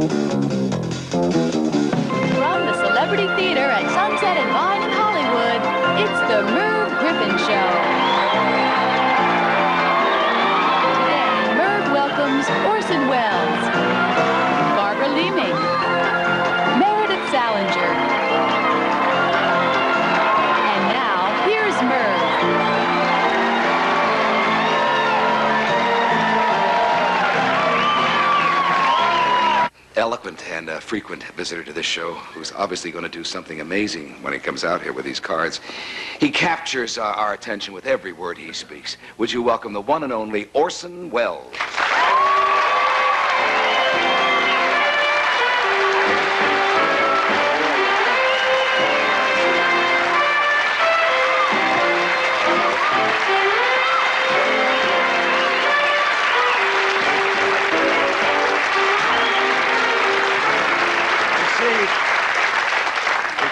From the Celebrity Theater at Sunset and Vine in Hollywood, it's the Merv Griffin Show. Today, Merv welcomes Orson Welles, Barbara Leeming, Meredith Salinger. And now, here's Merv. Eloquent and a frequent visitor to this show, who's obviously going to do something amazing when he comes out here with these cards. He captures our attention with every word he speaks. Would you welcome the one and only Orson Welles?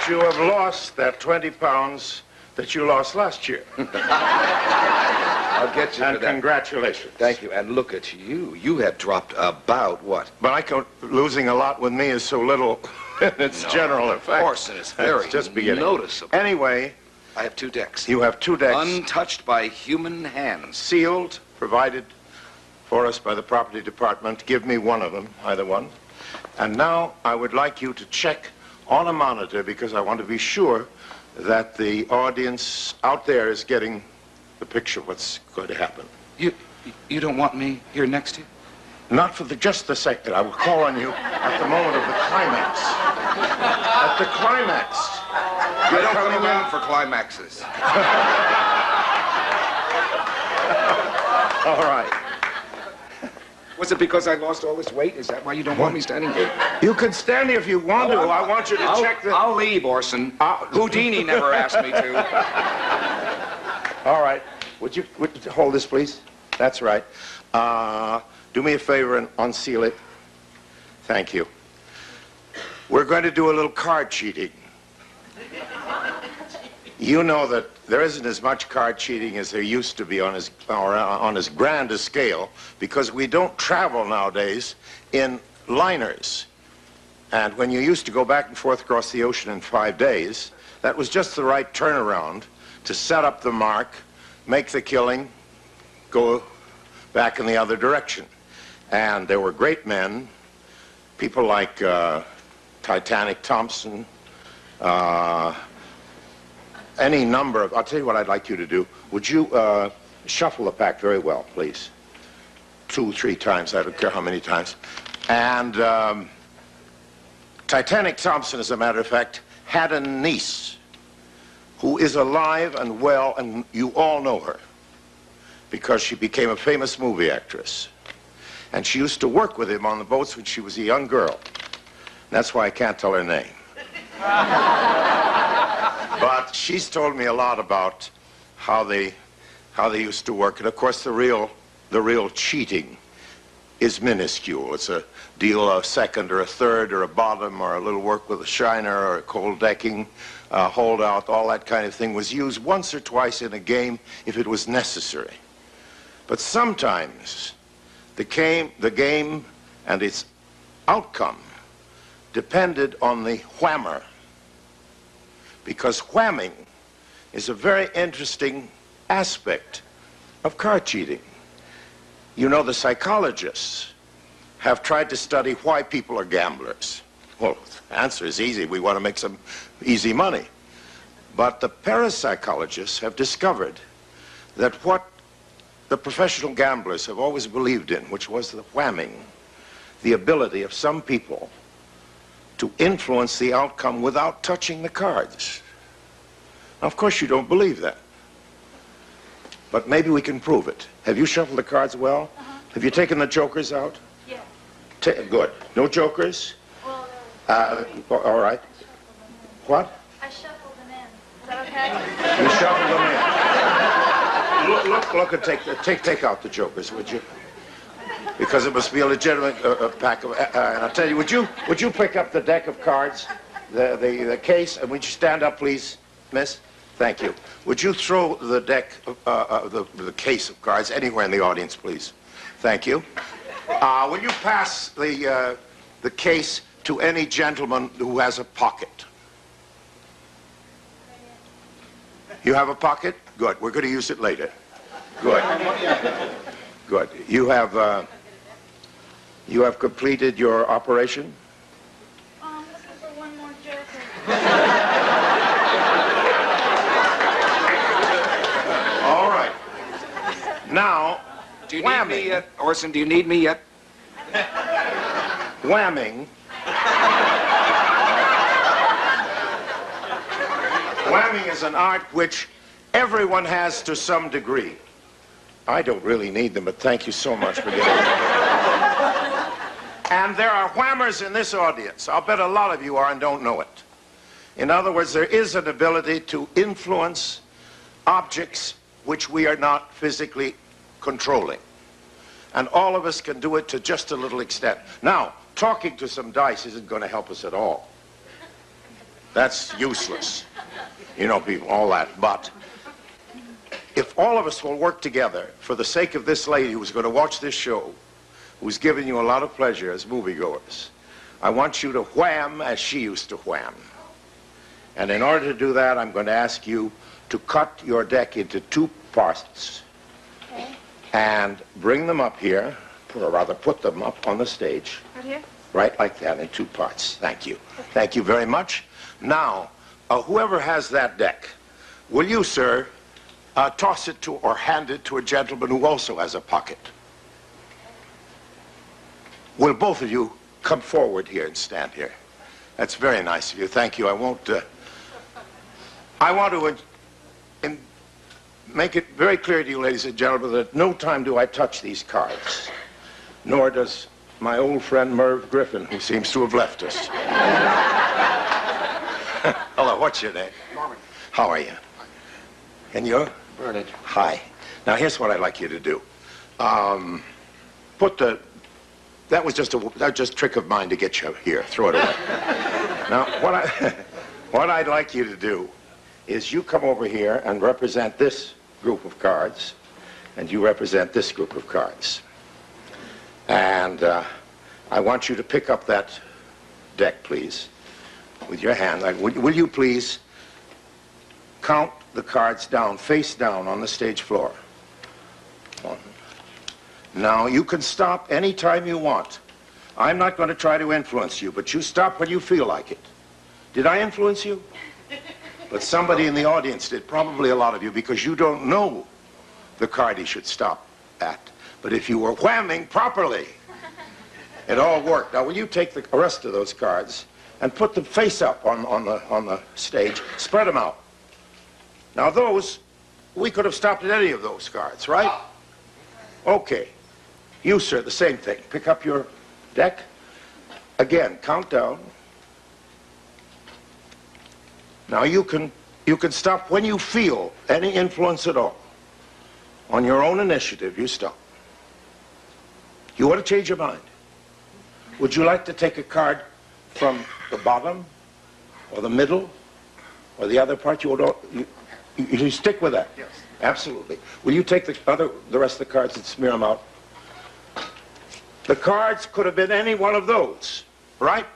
You have lost that 20 pounds that you lost last year. I'll get you and for that. Congratulations. Thank you. And look at you. You have dropped about what? But losing a lot with me is so little in its general effect. Orson, it's very just beginning. noticeable. Anyway, I have 2 decks. you have 2 decks. Untouched by human hands. Sealed, provided for us by the property department. Give me one of them, either one. And now I would like you to check on a monitor, because I want to be sure that the audience out there is getting the picture of what's going to happen. You don't want me here next to you? Not for just the second. I will call on you at the moment of the climax. At the climax. I don't come around for climaxes. All right. Was it because I lost all this weight? Is that why you don't want me standing here? You can stand here if you want to. I want you to check the... I'll leave, Orson. Houdini never asked me to. All right. Would you hold this, please? That's right. Do me a favor and unseal it. Thank you. We're going to do a little card cheating. You know that there isn't as much card cheating as there used to be on as grand a scale, because we don't travel nowadays in liners. And when you used to go back and forth across the ocean in 5 days, that was just the right turnaround to set up the mark, make the killing, go back in the other direction. And there were great men, people like Titanic Thompson, any number of... I'll tell you what I'd like you to do. Would you shuffle the pack very well, please? 2, 3 times, I don't care how many times. And Titanic Thompson, as a matter of fact, had a niece who is alive and well, and you all know her, because she became a famous movie actress. And she used to work with him on the boats when she was a young girl. That's why I can't tell her name. But she's told me a lot about how they used to work. And of course, the real cheating is minuscule. It's a deal a second or a third or a bottom or a little work with a shiner or a cold decking, holdout, all that kind of thing was used once or twice in a game if it was necessary. But sometimes the game and its outcome depended on the whammer. Because whamming is a very interesting aspect of card cheating. You know, the psychologists have tried to study why people are gamblers. Well, the answer is easy. We want to make some easy money. But the parapsychologists have discovered that what the professional gamblers have always believed in, which was the whamming, the ability of some people to influence the outcome without touching the cards. Now, of course, you don't believe that. But maybe we can prove it. Have you shuffled the cards well? Have you taken the jokers out? Yeah. Good. No jokers? Well, all right. What? I shuffled them in. Is that okay? You shuffled them in. Look and take out the jokers, would you? Because it must be a legitimate pack of... and I'll tell you, would you pick up the deck of cards, the case, and would you stand up, please, miss? Thank you. Would you throw the deck, the case of cards anywhere in the audience, please? Thank you. Will you pass the the case to any gentleman who has a pocket. You have a pocket? Good. We're going to use it later. Good. Good. You have completed your operation? Looking for one more joker. All right. Now, Do you need me yet? Orson, do you need me yet? whamming. Whamming is an art which everyone has to some degree. I don't really need them, but thank you so much for getting them. And there are whammers in this audience. I'll bet a lot of you are and don't know it. In other words, there is an ability to influence objects which we are not physically controlling. And all of us can do it to just a little extent. Now, talking to some dice isn't going to help us at all. That's useless. You know, people, all that. But if all of us will work together for the sake of this lady who's going to watch this show, who's giving you a lot of pleasure as moviegoers, I want you to wham as she used to wham. And in order to do that, I'm going to ask you to cut your deck into 2 parts. Okay. And bring them up here, or rather put them up on the stage. Right here? Right like that, in 2 parts. Thank you. Thank you very much. Now, whoever has that deck, will you, sir, toss it to or hand it to a gentleman who also has a pocket? Will both of you come forward here and stand here? That's very nice of you. Thank you. I want to make it very clear to you, ladies and gentlemen, that at no time do I touch these cards, nor does my old friend Merv Griffin, who seems to have left us. Hello, what's your name? Norman. How are you? And you? Bernard. Hi. Now, here's what I'd like you to do. That was just a trick of mine to get you here. Throw it away. Now, what I'd like you to do is you come over here and represent this group of cards, and you represent this group of cards. And I want you to pick up that deck, please, with your hand. Will you please count the cards down, face down on the stage floor? 1. Now, you can stop any time you want. I'm not going to try to influence you, but you stop when you feel like it. Did I influence you? But somebody in the audience did, probably a lot of you, because you don't know the card he should stop at. But if you were whamming properly, it all worked. Now, will you take the rest of those cards and put them face up on the stage, spread them out. Now, those, we could have stopped at any of those cards, right? Okay. You, sir, the same thing. Pick up your deck. Again, count down. Now, you can stop when you feel any influence at all. On your own initiative, you stop. You want to change your mind. Would you like to take a card from the bottom, or the middle, or the other part? You stick with that? Yes. Absolutely. Will you take the rest of the cards and smear them out? The cards could have been any one of those, right?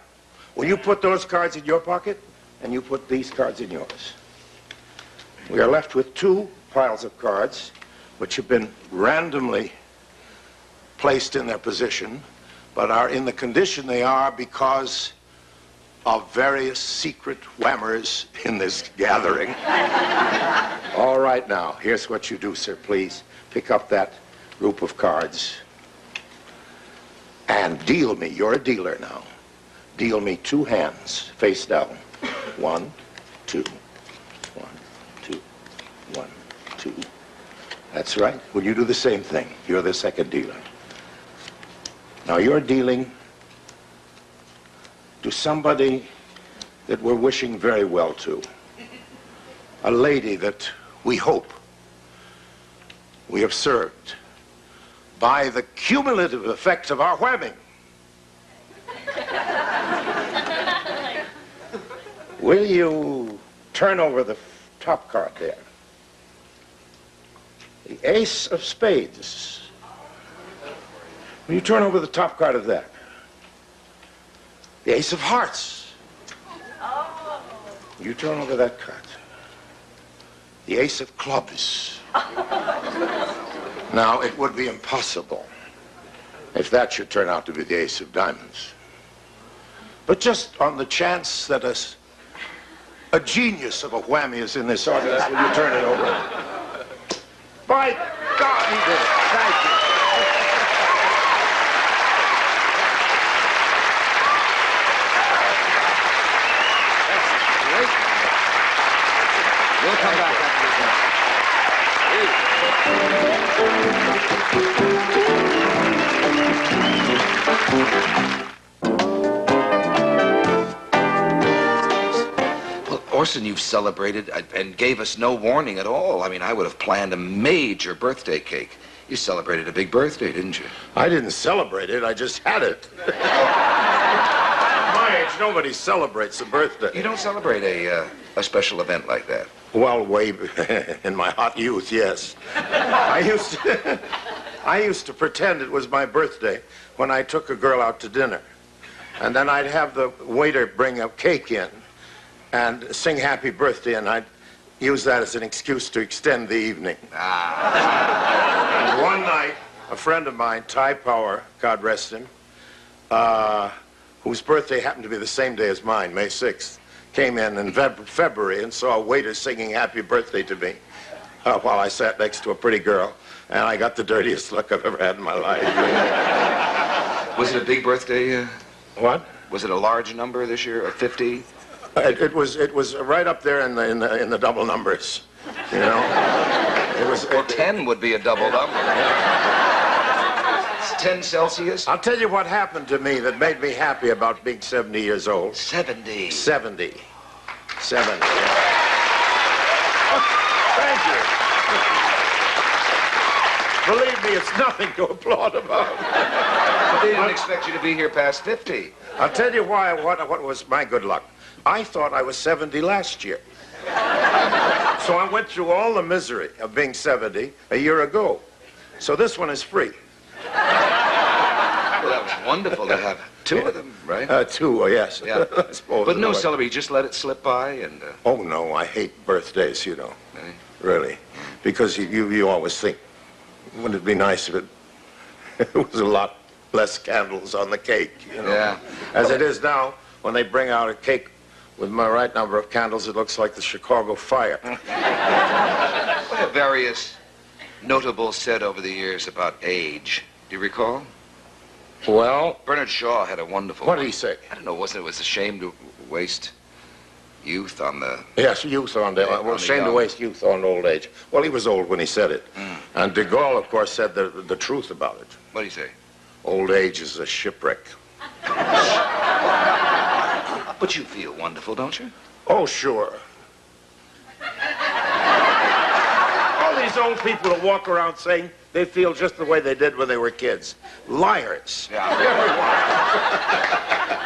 Will you put those cards in your pocket, and you put these cards in yours? We are left with 2 piles of cards, which have been randomly placed in their position, but are in the condition they are because of various secret whammers in this gathering. All right, now, here's what you do, sir, please. Pick up that group of cards and deal me, you're a dealer now, deal me 2 hands, face down. 1, 2, 1, 2, 1, 2. That's right. Will you do the same thing? You're the second dealer. Now, you're dealing to somebody that we're wishing very well to. A lady that we hope we have served by the cumulative effects of our whamming. Will you turn over the top card there? The Ace of Spades. Will you turn over the top card of that? The ace of hearts. You turn over that card. The ace of clubs. Now, it would be impossible if that should turn out to be the ace of diamonds. But just on the chance that a genius of a whammy is in this audience, will you turn it over? By God, he did it. Thank you. We'll come back after this one. Well, Orson, you've celebrated and gave us no warning at all. I mean, I would have planned a major birthday cake. You celebrated a big birthday, didn't you? I didn't celebrate it, I just had it. At my age, nobody celebrates a birthday. You don't celebrate a special event like that. Well, way in my hot youth, yes. I used to pretend it was my birthday when I took a girl out to dinner. And then I'd have the waiter bring a cake in and sing happy birthday, and I'd use that as an excuse to extend the evening. And one night, a friend of mine, Ty Power, God rest him, whose birthday happened to be the same day as mine, May 6th, came in February and saw a waiter singing happy birthday to me while I sat next to a pretty girl, and I got the dirtiest look I've ever had in my life. Was it a big birthday? What? Was it a large number this year, 50? It was right up there in the double numbers, you know. It was. Well, 10 would be a double number. It's 10 Celsius. I'll tell you what happened to me that made me happy about being 70 years old. 70. 70. 70. Yeah. Thank you. Believe me, it's nothing to applaud about. But they didn't expect you to be here past 50. I'll tell you why. What was my good luck? I thought I was 70 last year. So I went through all the misery of being 70 a year ago. So this one is free. Well, that was wonderful to have two of them, right? Two, yes. Yeah. I suppose. But no celebrate, just let it slip by and... Oh, no, I hate birthdays, you know. Really? Really. Because you always think, wouldn't it be nice if it was a lot less candles on the cake, you know? Yeah. As it is now, when they bring out a cake with my right number of candles, it looks like the Chicago fire. What have various notables said over the years about age? Do you recall? Well, Bernard Shaw had a wonderful what did one. he say? I don't know, wasn't it was a shame to waste youth on the... Yes, youth on the... Well, shame to young. waste youth on old age. Well, he was old when he said it. And de Gaulle, of course, said the truth about it. What do you say? Old age is a shipwreck. But you feel wonderful, don't you? Oh, sure. All these old people that walk around saying they feel just the way they did when they were kids. Liars. Yeah.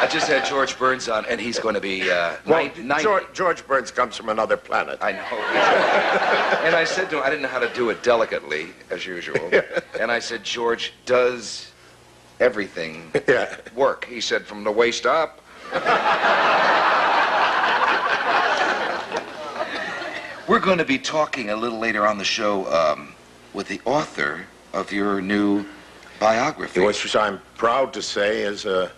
I just had George Burns on, and he's going to be Well, 90. George Burns comes from another planet. I know. And I said to him, I didn't know how to do it delicately, as usual. And I said, George, does everything Yeah. work? He said, from the waist up. We're going to be talking a little later on the show with the author of your new biography. Which I'm proud to say is a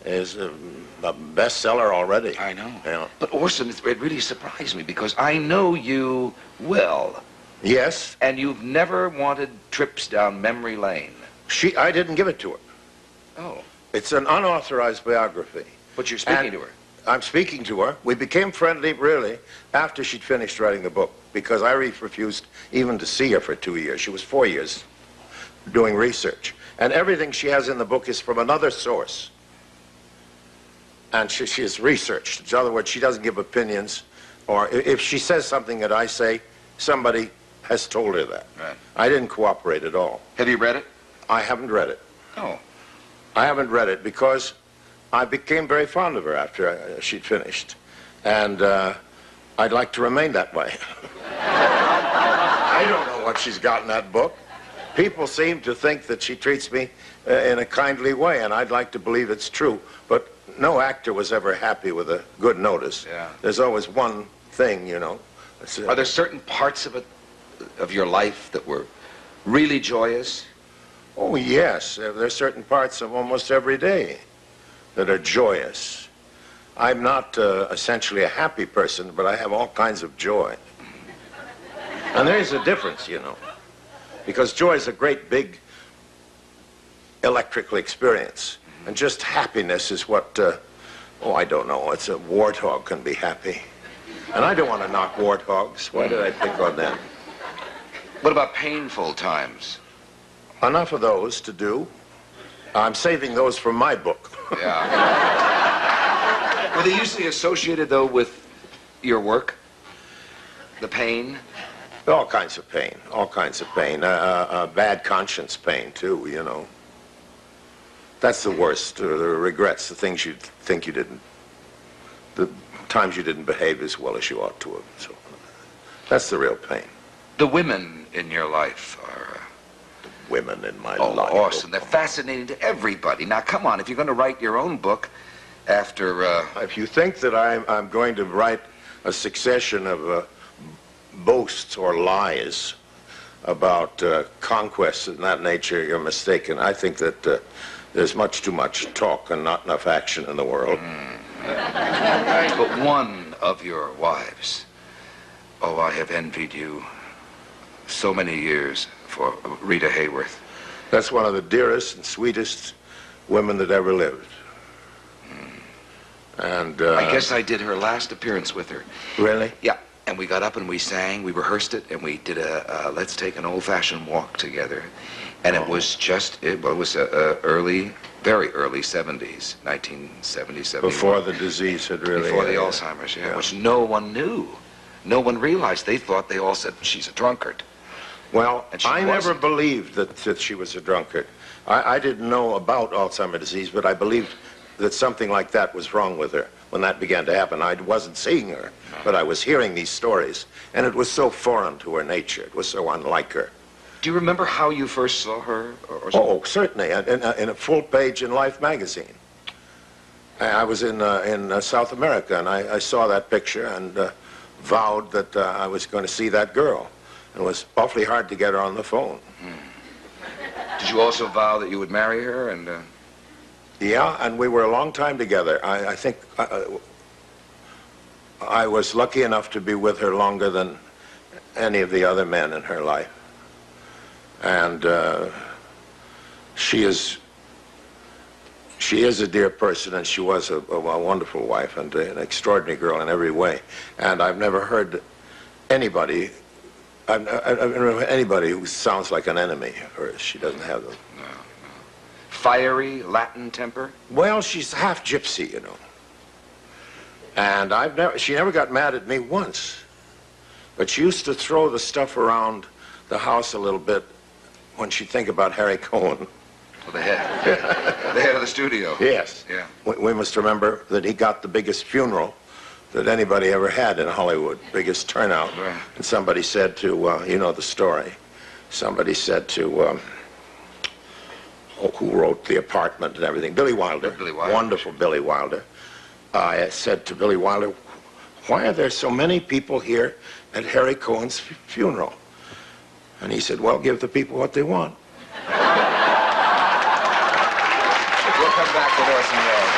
bestseller already. I know. Yeah. But Orson, it really surprised me because I know you well, Yes. and you've never wanted trips down memory lane. I didn't give it to her. Oh, It's an unauthorized biography. but you're speaking And to her. I'm speaking to her. We became friendly, really, after she'd finished writing the book, because I refused even to see her for 2 years. She was 4 years doing research. And everything she has in the book is from another source. And she has researched. In other words, she doesn't give opinions, or if she says something that I say, somebody has told her that. Right. I didn't cooperate at all. Have you read it? I haven't read it. Oh. I haven't read it because I became very fond of her after she'd finished. And I'd like to remain that way. I don't know what she's got in that book. People seem to think that she treats me in a kindly way, and I'd like to believe it's true. But no actor was ever happy with a good notice. Yeah. There's always one thing, you know. Are there certain parts of it, of your life, that were really joyous? Oh, yes. There's certain parts of almost every day that are joyous. I'm not essentially a happy person, but I have all kinds of joy. And there's a difference, you know, because joy is a great big electrical experience. And just happiness is what, oh, I don't know, it's a warthog can be happy. And I don't want to knock warthogs. Why did I pick on them? What about painful times? Enough of those to do. I'm saving those for my book. Yeah. Were they usually associated, though, with your work? The pain? All kinds of pain, all kinds of pain. Bad conscience pain, too, you know. That's the worst, the regrets, the things you think you didn't, the times you didn't behave as well as you ought to have. So that's the real pain. The women in your life are... Women in my Oh, life. Orson, they're fascinating to everybody. Now, come on, if you're going to write your own book after... If you think that I'm going to write a succession of boasts or lies about conquests of that nature, you're mistaken. I think that there's much too much talk and not enough action in the world. But one of your wives, oh, I have envied you so many years for Rita Hayworth. That's one of the dearest and sweetest women that ever lived. And I guess I did her last appearance with her. Really? Yeah, and we got up and we sang, we rehearsed it, and we did a let's take an old-fashioned walk together. And it was just, it was early, very early 70s, 1970, 71. Before the disease had really... Before the Alzheimer's, yeah, which no one knew. No one realized. They thought, they all said, she's a drunkard. Well, And she I never wasn't. believed that she was a drunkard. I didn't know about Alzheimer's disease, but I believed that something like that was wrong with her when that began to happen. I wasn't seeing her, but I was hearing these stories, and it was so foreign to her nature. It was so unlike her. Do you remember how you first saw her? Or Oh, certainly, in a full page in Life magazine. I was in South America, and I saw that picture and vowed that I was going to see that girl. It was awfully hard to get her on the phone. Did you also vow that you would marry her? And Yeah, and we were a long time together. I think I was lucky enough to be with her longer than any of the other men in her life. And she is a dear person, and she was a wonderful wife and an extraordinary girl in every way. And I've never heard anybody, I've never heard anybody who sounds like an enemy, or she doesn't have them. no. Fiery Latin temper? Well, she's half gypsy, you know. And she never got mad at me once. But she used to throw the stuff around the house a little bit when she'd think about Harry Cohen. Well, the head of the studio. Yes. Yeah. We must remember that he got the biggest funeral that anybody ever had in Hollywood, biggest turnout. Right. And somebody said to, you know the story, somebody said to, who wrote The Apartment and everything, Billy Wilder. Billy Wilder. Wonderful Billy Wilder. I said to Billy Wilder, why are there so many people here at Harry Cohen's funeral? And he said, well, give the people what they want. We'll come back with Orson Welles.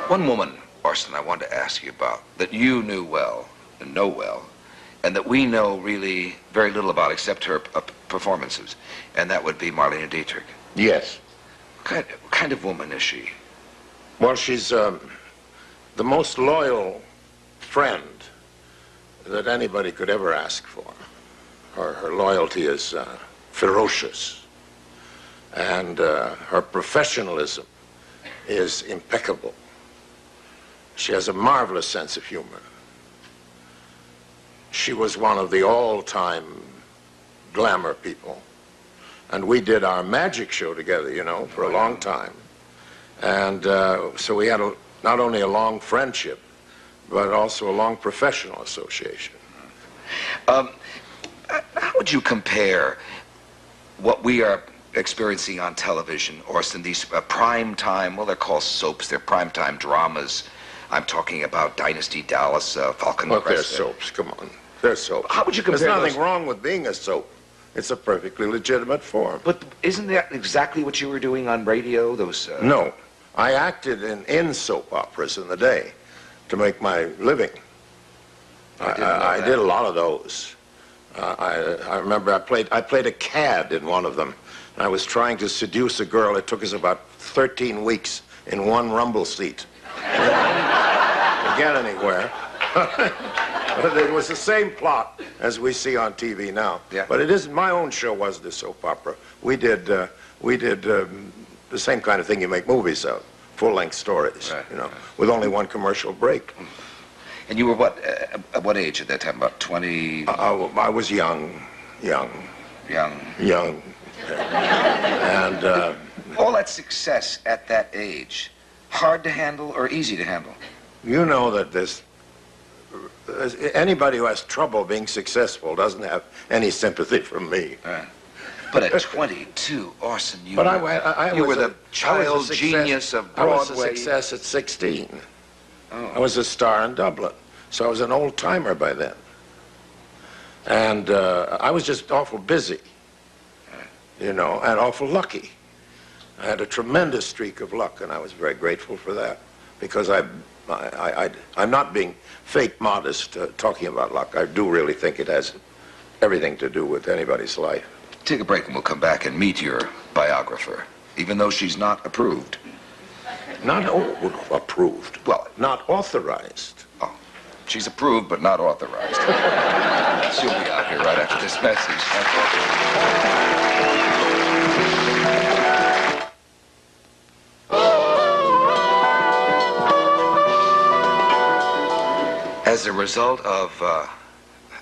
One woman, Orson, I wanted to ask you about, that you knew well and know well, and that we know really very little about except her performances, and that would be Marlene Dietrich. Yes. What kind of woman is she? Well, she's the most loyal friend that anybody could ever ask for. Her loyalty is ferocious, and her professionalism is impeccable. She has a marvelous sense of humor. She was one of the all-time glamour people. And we did our magic show together, you know, for a long time. And so we had not only a long friendship, but also a long professional association. How would you compare what we are experiencing on television, Orson, these prime time, well, they're called soaps, they're prime time dramas. I'm talking about Dynasty Dallas, Falcon Look, they're Crest. soaps, come on. They're soaps. How would you compare There's nothing those? wrong with being a soap. It's a perfectly legitimate form. But isn't that exactly what you were doing on radio? Those No. I acted in soap operas in the day to make my living. I did a lot of those. I remember I played a cad in one of them. I was trying to seduce a girl. It took us about 13 weeks in one rumble seat to get anywhere. But it was the same plot as we see on TV now. Yeah. But it isn't. My own show was the soap opera. We did the same kind of thing you make movies of, full-length stories, Right. you know, with only one commercial break. And you were what? At what age at that time? About 20? I was young. Young. And All that success at that age, hard to handle or easy to handle? you know that anybody who has trouble being successful doesn't have any sympathy from me. But at 22, Orson, you But were, I you was were a- the child genius of I was Broadway. a success at 16. Oh. I was a star in Dublin, so I was an old-timer by then. And I was just awful busy, you know, and awful lucky. I had a tremendous streak of luck, and I was very grateful for that, because I'm not being fake modest talking about luck. I do really think it has everything to do with anybody's life. Take a break and we'll come back and meet your biographer, even though she's not approved. Not approved. Well, Not authorized. oh, she's approved but not authorized. She'll be out here right after this message. As a result of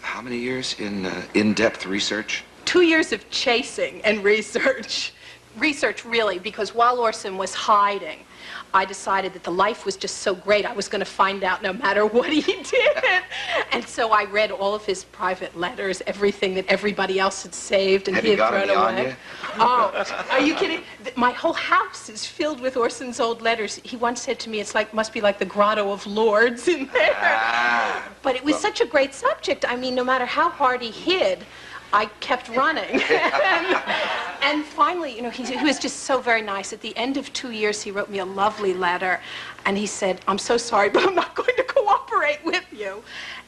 how many years in-depth research? 2 years of chasing and research. Research, really, because while Orson was hiding, I decided that the life was just so great, I was going to find out no matter what he did. And so I read all of his private letters, everything that everybody else had saved and Have he you had got thrown any on away. you? Oh, are you kidding? My whole house is filled with Orson's old letters. He once said to me, must be like the Grotto of Lords in there. But it was such a great subject. I mean, no matter how hard he hid, I kept running. And finally, you know, he was just so very nice. At the end of 2 years, he wrote me a lovely letter, and he said, "I'm so sorry, but I'm not going to cooperate with you."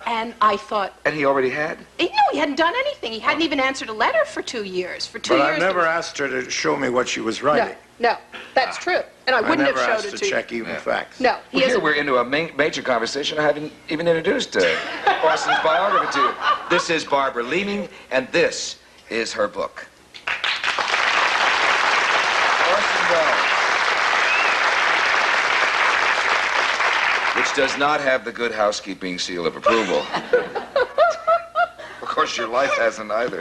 And I thought... And he already had? No, he hadn't done anything. He hadn't even answered a letter for 2 years. For 2 But years... I never asked her to show me what she was No, writing. no, that's true. And I wouldn't have never showed asked it to to you. check even facts. No, he Well, here hasn't... we're into a major conversation. I haven't even introduced Orson's biography to you. This is Barbara Leeming, and this is her book. Orson Welles, which does not have the good housekeeping seal of approval. Of course, your life hasn't either.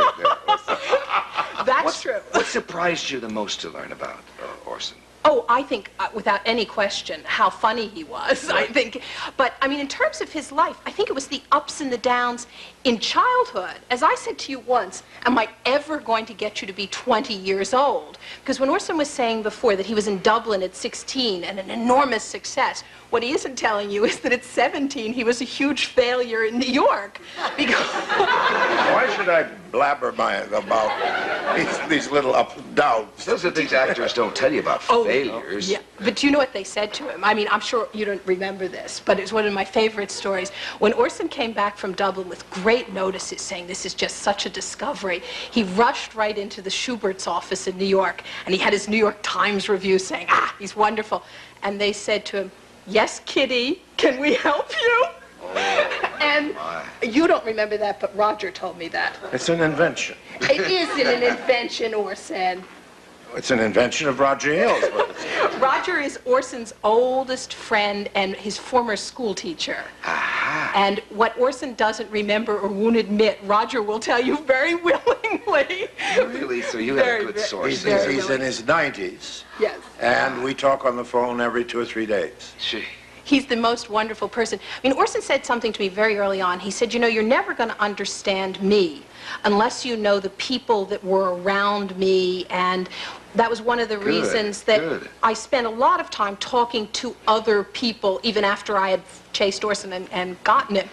That's true. What surprised you the most to learn about Orson? Oh, I think, without any question, how funny he was, I think. But, I mean, in terms of his life, I think it was the ups and the downs in childhood. As I said to you once, am I ever going to get you to be 20 years old? Because when Orson was saying before that he was in Dublin at 16 and an enormous success, what he isn't telling you is that at 17 he was a huge failure in New York. Because Why should I blabber about these little ups and downs? Those are things actors don't tell you about failures. Yeah, but you know what they said to him? I mean, I'm sure you don't remember this, but it's one of my favorite stories. When Orson came back from Dublin with great notices saying this is just such a discovery, he rushed right into the Schubert's office in New York, and he had his New York Times review saying, he's wonderful. And they said to him, "Yes, Kitty, can we help you?" And you don't remember that, but Roger told me that. It's an invention. It isn't an invention, Orson. It's an invention of Roger Hill's. But Roger is Orson's oldest friend and his former school teacher. Aha. And what Orson doesn't remember or won't admit, Roger will tell you very willingly. Really? So you had a good source. he's in his 90s. Yes. And we talk on the phone every 2 or 3 days. Gee. He's the most wonderful person. I mean, Orson said something to me very early on. He said, you know, you're never going to understand me unless you know the people that were around me. And that was one of the reasons that I spent a lot of time talking to other people, even after I had chased Orson and gotten him.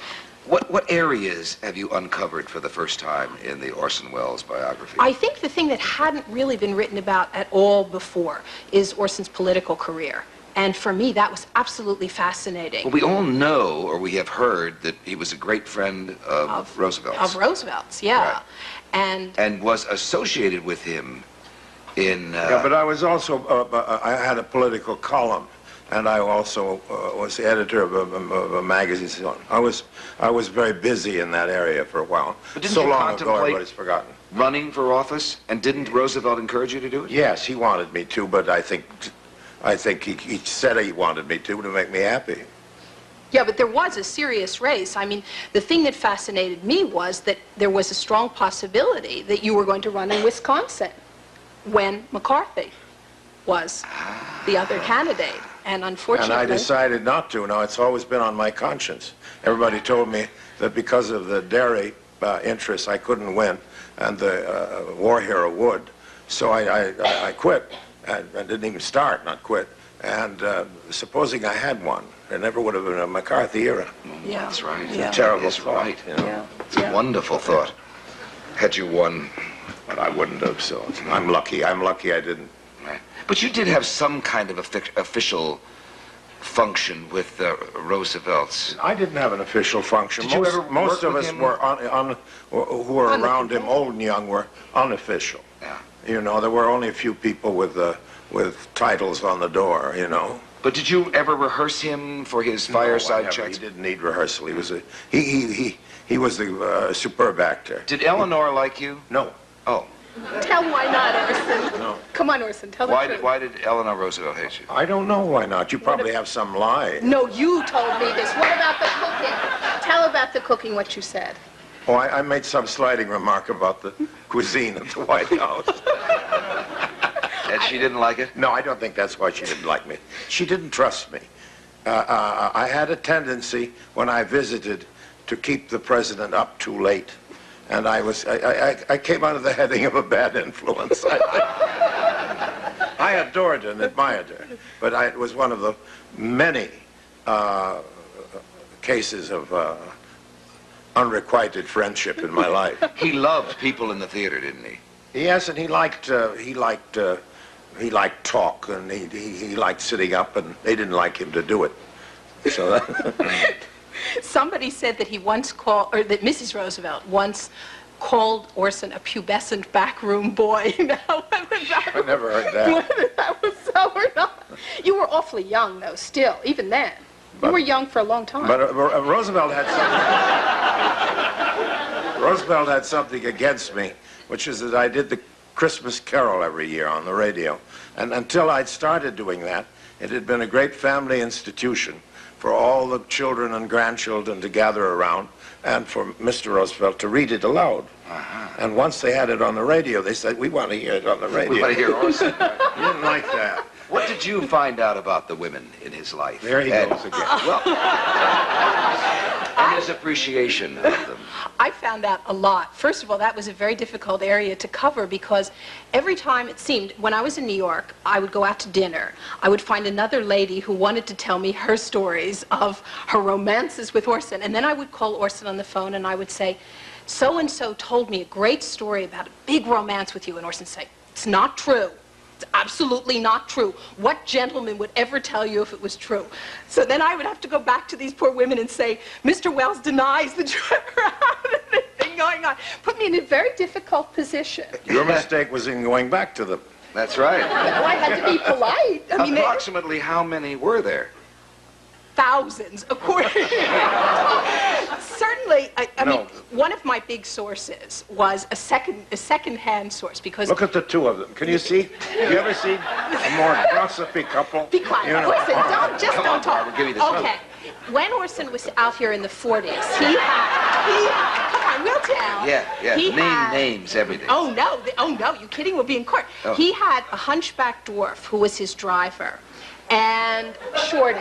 What areas have you uncovered for the first time in the Orson Welles biography? I think the thing that hadn't really been written about at all before is Orson's political career. And for me, that was absolutely fascinating. Well, we all know, or we have heard, that he was a great friend of Roosevelt's. Of Roosevelt's, yeah. Right. And was associated with him in... Yeah, but I was also, I had a political column, and I also was the editor of a magazine. So I was very busy in that area for a while. But didn't so you long ago, contemplate everybody's forgotten. Running for office? And didn't Roosevelt encourage you to do it? Yes, he wanted me to, but I think he said he wanted me to make me happy. Yeah, but there was a serious race. I mean, the thing that fascinated me was that there was a strong possibility that you were going to run in Wisconsin when McCarthy was the other candidate. And unfortunately... And I decided not to. Now, it's always been on my conscience. Everybody told me that because of the dairy interests, I couldn't win, and the war hero would. So I quit. I didn't even start, not quit. And supposing I had won, there never would have been a McCarthy era. Yeah. That's right. Yeah. Terrible That's thought, right. you know. Yeah. It's a wonderful thought. Had you won... But I wouldn't have, so I'm lucky. I'm lucky I didn't. Right. But you did have some kind of official function with Roosevelt's. I didn't have an official function. Did you ever most work of with us him? were who were around him, old and young, were unofficial. Yeah. You know, there were only a few people with titles on the door. You know. But did you ever rehearse him for his fireside No, chats? He didn't need rehearsal. He was he was the superb actor. Did Eleanor like you? No. Oh. Tell why not, Orson. No. Come on, Orson, tell the truth. Why did Eleanor Roosevelt hate you? I don't know why not. You probably have some lie. No, you told me this. What about the cooking? Tell about the cooking, what you said. Oh, I made some slighting remark about the cuisine at the White House. And she didn't like it? No, I don't think that's why she didn't like me. She didn't trust me. I had a tendency when I visited to keep the president up too late. And I came under the heading of a bad influence. I adored her and admired her, but it was one of the many cases of unrequited friendship in my life. He loved people in the theater, didn't he? Yes, and he liked talk, and he liked sitting up, and they didn't like him to do it. So that Somebody said that he once called, or that Mrs. Roosevelt once called Orson a pubescent backroom boy. Now, I never heard that. Whether that was so or not. You were awfully young, though, still, even then. You were young for a long time. But Roosevelt had something against me, which is that I did the Christmas Carol every year on the radio. And until I'd started doing that, it had been a great family institution for all the children and grandchildren to gather around and for Mr. Roosevelt to read it aloud. And once they had it on the radio, they said, we want to hear it on the radio. We want to hear Orson. He didn't like that. What did you find out about the women in his life? There he goes again. Well, and his appreciation of them. I found out a lot. First of all, that was a very difficult area to cover because every time it seemed, when I was in New York, I would go out to dinner. I would find another lady who wanted to tell me her stories of her romances with Orson. And then I would call Orson on the phone and I would say, so-and-so told me a great story about a big romance with you. And Orson would say, it's not true. It's absolutely not true. What gentleman would ever tell you if it was true? So then I would have to go back to these poor women and say, Mr. Wells denies that you ever had anything going on. Put me in a very difficult position. Your mistake was in going back to them. That's right. No, I had to be polite. I mean, Approximately how many were there? thousands, according. Certainly, I mean, one of my big sources was a second-hand source because. Look at the two of them. Can you see? Have you ever seen a more gossipy couple? Be quiet. You know? Listen, don't talk. We'll give you this one. Okay. when Orson was out here in the 40s, come on, we'll tell. Yeah. Name names, everything. Oh no, you kidding? We'll be in court. Oh. He had a hunchback dwarf who was his driver, and Shorty.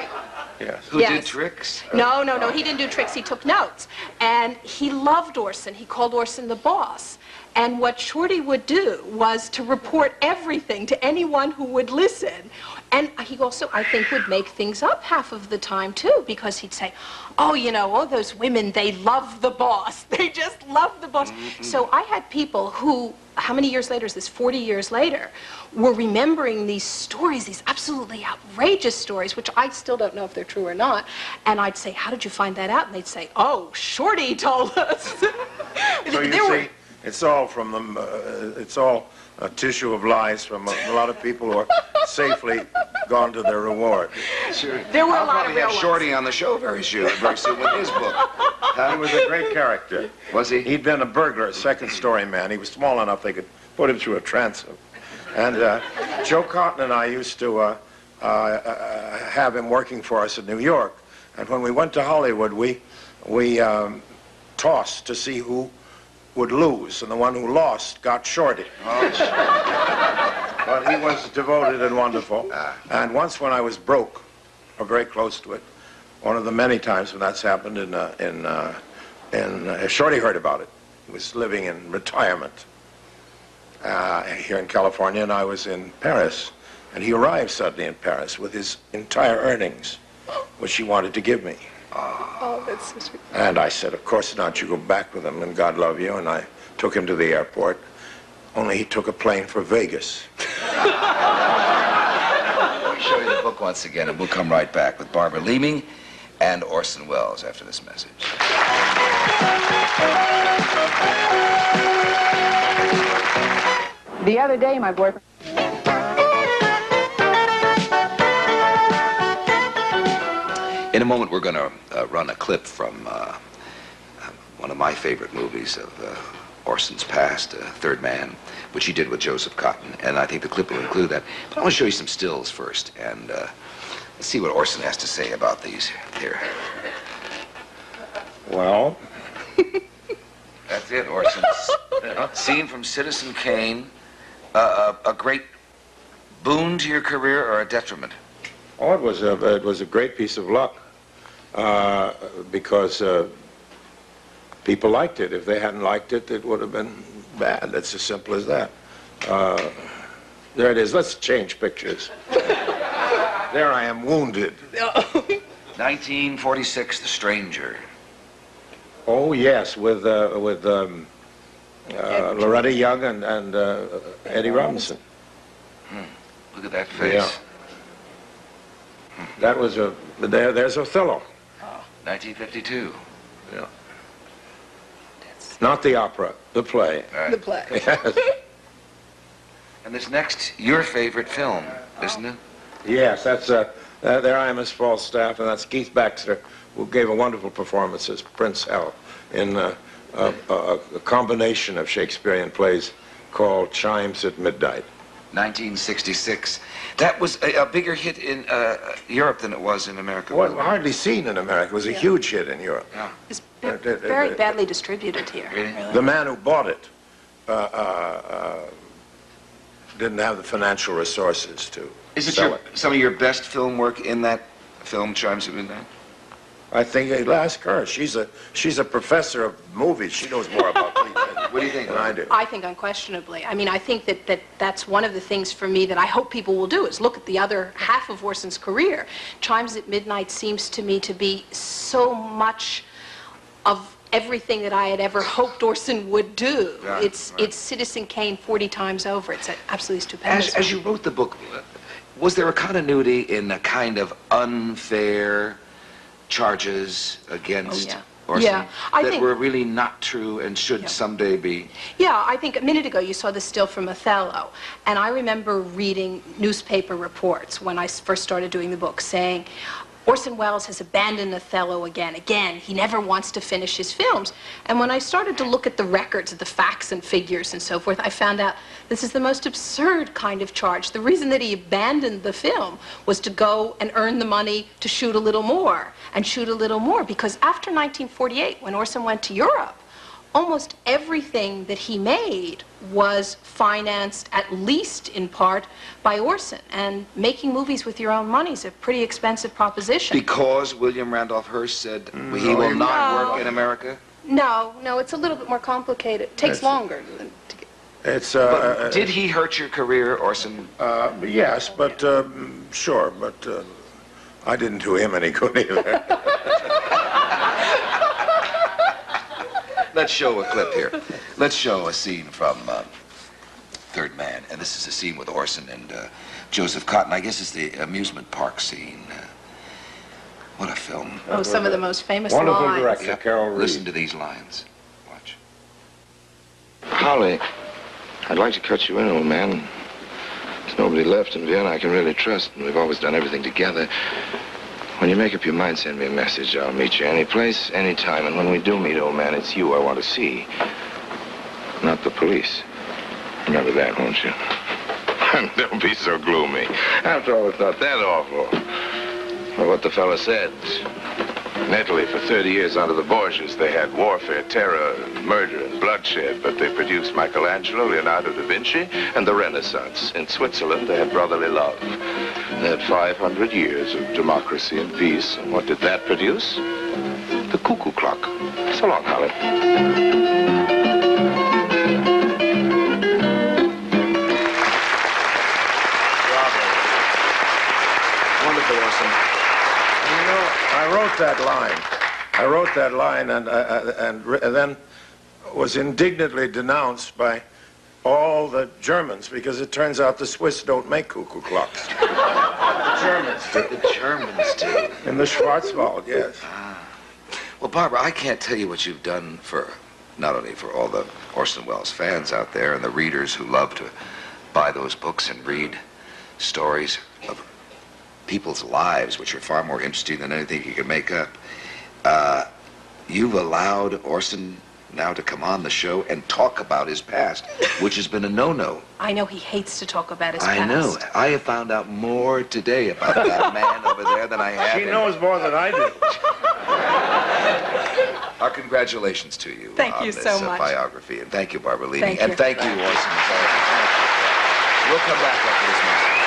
Yes. Who did tricks? No, he didn't do tricks, he took notes. And he loved Orson, he called Orson the boss. And what Shorty would do was to report everything to anyone who would listen. And he also, I think, would make things up half of the time, too, because he'd say, oh, you know, all those women, they love the boss. They just love the boss. So I had people who, how many years later is this? 40 years later, were remembering these stories, these absolutely outrageous stories, which I still don't know if they're true or not. And I'd say, how did you find that out? And they'd say, oh, Shorty told us. So you see, it's all from them. It's all a tissue of lies from a lot of people who are safely gone to their reward. Sure. There were a I'll lot of probably real have ones. Shorty on the show very soon with his book. He was a great character. Was he? He'd been a burglar, a second-story man. He was small enough they could put him through a transom. And Joe Cotton and I used to have him working for us in New York. And when we went to Hollywood, we tossed to see who would lose, and the one who lost got Shorty. Oh, But he was devoted and wonderful. And once when I was broke, or very close to it, one of the many times when that's happened, Shorty heard about it. He was living in retirement here in California, and I was in Paris. And he arrived suddenly in Paris with his entire earnings, which he wanted to give me. Oh, that's so sweet. And I said, of course not, you go back with him, and God love you. And I took him to the airport, only he took a plane for Vegas. I'll show you the book once again, and we'll come right back with Barbara Leeming and Orson Welles after this message. The other day, my boyfriend... In a moment, we're going to run a clip from one of my favorite movies of Orson's past, Third Man, which he did with Joseph Cotton. And I think the clip will include that. But I want to show you some stills first, and let's see what Orson has to say about these here. Well, That's it, Orson. Scene from Citizen Kane. A great boon to your career or a detriment? oh, it was a great piece of luck because people liked it. If they hadn't liked it, it would have been bad. It's as simple as that. There it is. Let's change pictures. There I am, wounded. 1946, The Stranger. Oh yes, with Loretta Young and Eddie Robinson. Look at that face. Yeah. That was there's Othello. 1952. Yeah. Not the opera, the play. All right. The play. Yes. And this next, your favorite film, isn't it? Yes, that's there I am as Falstaff, and that's Keith Baxter, who gave a wonderful performance as Prince Hal in a combination of Shakespearean plays called Chimes at Midnight. 1966. That was a bigger hit in Europe than it was in America. Well, hardly seen in America. It was a huge hit in Europe. Yeah. It's very badly distributed here. Really? The man who bought it didn't have the financial resources to Is it sell some of your best film work in that film, Chimes at Midnight? I think I'll ask her. She's a professor of movies. She knows more about these things. What do you think? Than I do. I think unquestionably. I mean, I think that's one of the things for me that I hope people will do is look at the other half of Orson's career. Chimes at Midnight seems to me to be so much of everything that I had ever hoped Orson would do. Yeah, it's right. Citizen Kane 40 times over. It's absolutely stupendous. As you wrote the book, was there a continuity in the kind of unfair charges against yeah. Orson Yeah, I that think- were really not true and should Yeah. someday be? Yeah, I think a minute ago you saw the still from Othello, and I remember reading newspaper reports when I first started doing the book saying, Orson Welles has abandoned Othello again. He never wants to finish his films. And when I started to look at the records, the facts and figures and so forth, I found out this is the most absurd kind of charge. The reason that he abandoned the film was to go and earn the money to shoot a little more and shoot a little more. Because after 1948, when Orson went to Europe, almost everything that he made was financed, at least in part, by Orson. And making movies with your own money is a pretty expensive proposition. Because William Randolph Hearst said he will not work in America? No, it's a little bit more complicated. It takes longer than to get... It's, But did he hurt your career, Orson? yes, but, sure, but I didn't do him any good either. Let's show a clip here. Let's show a scene from Third Man. And this is a scene with Orson and Joseph Cotton. I guess it's the amusement park scene. What a film. Oh, some of the most famous Wonderful lines. director, Carol Reed. Listen to these lines. Watch. Holly, I'd like to cut you in, old man. There's nobody left in Vienna I can really trust, and we've always done everything together. When you make up your mind, send me a message. I'll meet you any place, any time. And when we do meet, old man, it's you I want to see, not the police. Remember that, won't you? Don't be so gloomy. After all, it's not that awful. Well, what the fella said. In Italy, for 30 years under the Borgias, they had warfare, terror, murder, and bloodshed, but they produced Michelangelo, Leonardo da Vinci, and the Renaissance. In Switzerland, they had brotherly love. They had 500 years of democracy and peace. And what did that produce? The cuckoo clock. So long, Holly. Wonderful, Orson. You know, I wrote that line and then was indignantly denounced by all the Germans because it turns out the Swiss don't make cuckoo clocks. The Germans do. The Germans do. In the Schwarzwald, yes. Well, Barbara, I can't tell you what you've done for, not only for all the Orson Welles fans out there and the readers who love to buy those books and read stories of people's lives, which are far more interesting than anything you can make up. You've allowed Orson now to come on the show and talk about his past, which has been a no-no. I know he hates to talk about his past. I know. I have found out more today about that man over there than I have. She knows more than I do. Our congratulations to you Thank on you this so much. biography. And thank you, Barbara Leading. Thank you. And thank you, Orson. We'll come back after this moment.